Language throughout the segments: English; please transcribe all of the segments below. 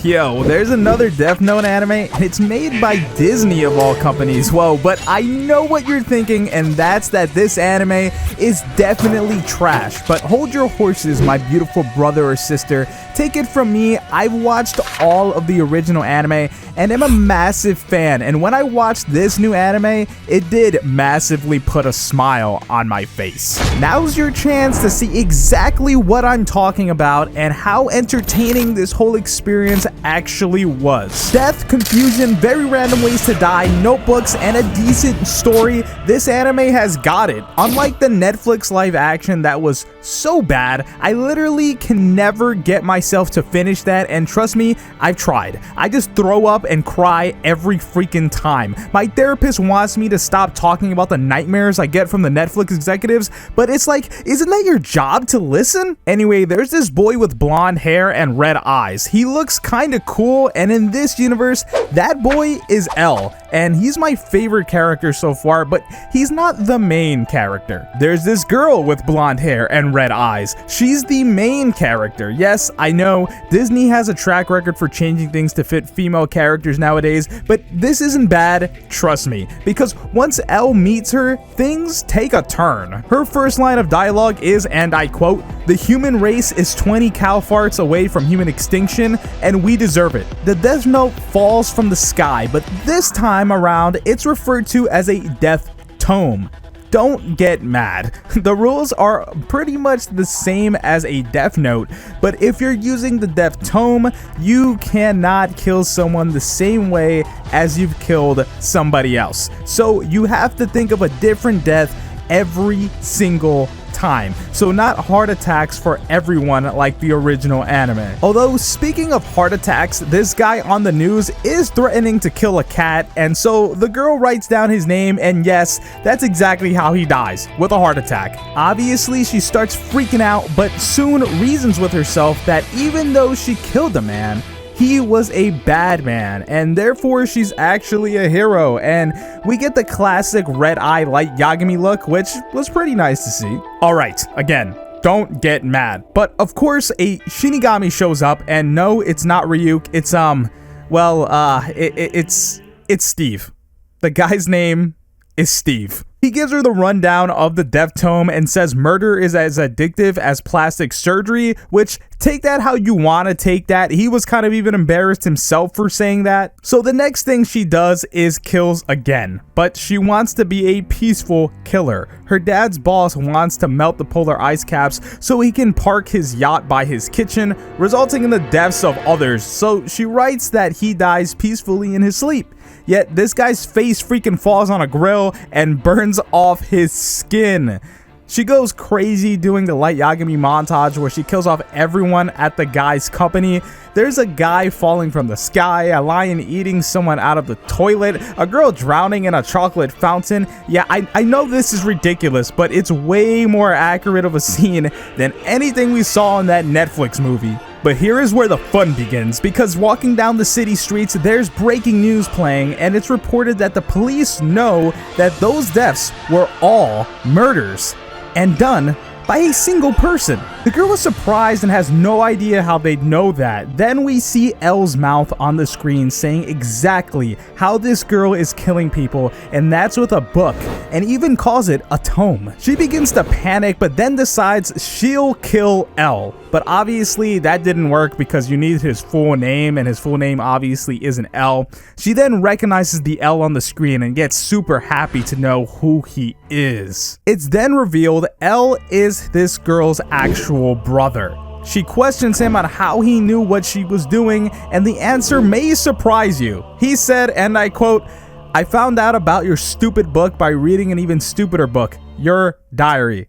Yo, there's another Deathnote anime, and it's made by Disney of all companies. Whoa, but I know what you're thinking, and that's that this anime is definitely trash. But hold your horses, my beautiful brother or sister. Take it from me, I've watched all of the original anime, and I'm a massive fan. And when I watched this new anime, it did massively put a smile on my face. Now's your chance to see exactly what I'm talking about and how entertaining this whole experience actually was. Death, confusion, very random ways to die, notebooks, and a decent story. This anime has got it. Unlike the Netflix live action that was so bad, I literally can never get myself to finish that, and trust me, I've tried. I just throw up and cry every freaking time. My therapist wants me to stop talking about the nightmares I get from the Netflix executives, but it's like, isn't that your job to listen? Anyway, there's this boy with blonde hair and red eyes. He looks kinda cool, and in this universe, that boy is L, and he's my favorite character so far, but he's not the main character. There's this girl with blonde hair and red eyes. She's the main character. Yes, I know, Disney has a track record for changing things to fit female characters nowadays, but this isn't bad, trust me, because once Elle meets her, things take a turn. Her first line of dialogue is, and I quote, "The human race is 20 cow farts away from human extinction, and we deserve it." The Death Note falls from the sky, but this time around, it's referred to as a death tome. Don't get mad. The rules are pretty much the same as a Death Note, but if you're using the Death Tome, you cannot kill someone the same way as you've killed somebody else. So you have to think of a different death every single time. So not heart attacks for everyone like the original anime. Although speaking of heart attacks, this guy on the news is threatening to kill a cat, and so the girl writes down his name, and yes, that's exactly how he dies, with a heart attack. Obviously she starts freaking out, but soon reasons with herself that even though she killed a man, he was a bad man, and therefore she's actually a hero, and we get the classic red eye light Yagami look, which was pretty nice to see. Alright, again, don't get mad. But of course a Shinigami shows up, and no, it's not Ryuk, it's it's Steve. The guy's name is Steve. He gives her the rundown of the Death Tome and says murder is as addictive as plastic surgery, which, take that how you want to take that. He was kind of even embarrassed himself for saying that. So the next thing she does is kills again, but she wants to be a peaceful killer. Her dad's boss wants to melt the polar ice caps so he can park his yacht by his kitchen, resulting in the deaths of others. So she writes that he dies peacefully in his sleep. Yet this guy's face freaking falls on a grill and burns off his skin. She goes crazy doing the Light Yagami montage where she kills off everyone at the guy's company. There's a guy falling from the sky, a lion eating someone out of the toilet, a girl drowning in a chocolate fountain. Yeah, I know this is ridiculous, but it's way more accurate of a scene than anything we saw in that Netflix movie. But here is where the fun begins, because walking down the city streets, there's breaking news playing, and it's reported that the police know that those deaths were all murders, and done by a single person. The girl is surprised and has no idea how they'd know that. Then we see Elle's mouth on the screen saying exactly how this girl is killing people, and that's with a book, and even calls it a tome. She begins to panic, but then decides she'll kill Elle. But obviously that didn't work because you need his full name, and his full name obviously isn't Elle. She then recognizes the L on the screen and gets super happy to know who he is. It's then revealed Elle is this girl's actual brother. She questions him on how he knew what she was doing, and the answer may surprise you. He said, and I quote, "I found out about your stupid book by reading an even stupider book, your diary."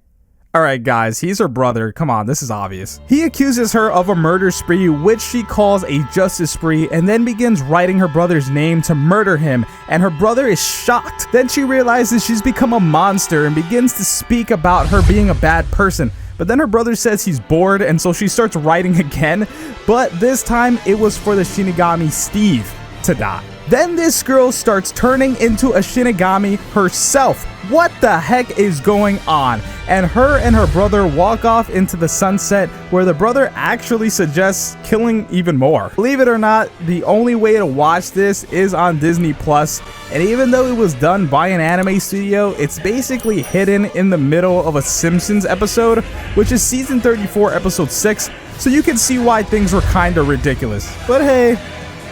Alright guys, he's her brother, come on, this is obvious. He accuses her of a murder spree, which she calls a justice spree, and then begins writing her brother's name to murder him, and her brother is shocked. Then she realizes she's become a monster and begins to speak about her being a bad person. But then her brother says he's bored, and so she starts writing again, but this time it was for the Shinigami Steve to die. Then this girl starts turning into a Shinigami herself. What the heck is going on? And her brother walk off into the sunset, where the brother actually suggests killing even more. Believe it or not, the only way to watch this is on Disney Plus, and even though it was done by an anime studio, it's basically hidden in the middle of a Simpsons episode, which is season 34, episode 6, so you can see why things were kinda ridiculous. But hey,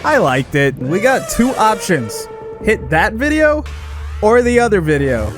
I liked it. We got two options: hit that video or the other video.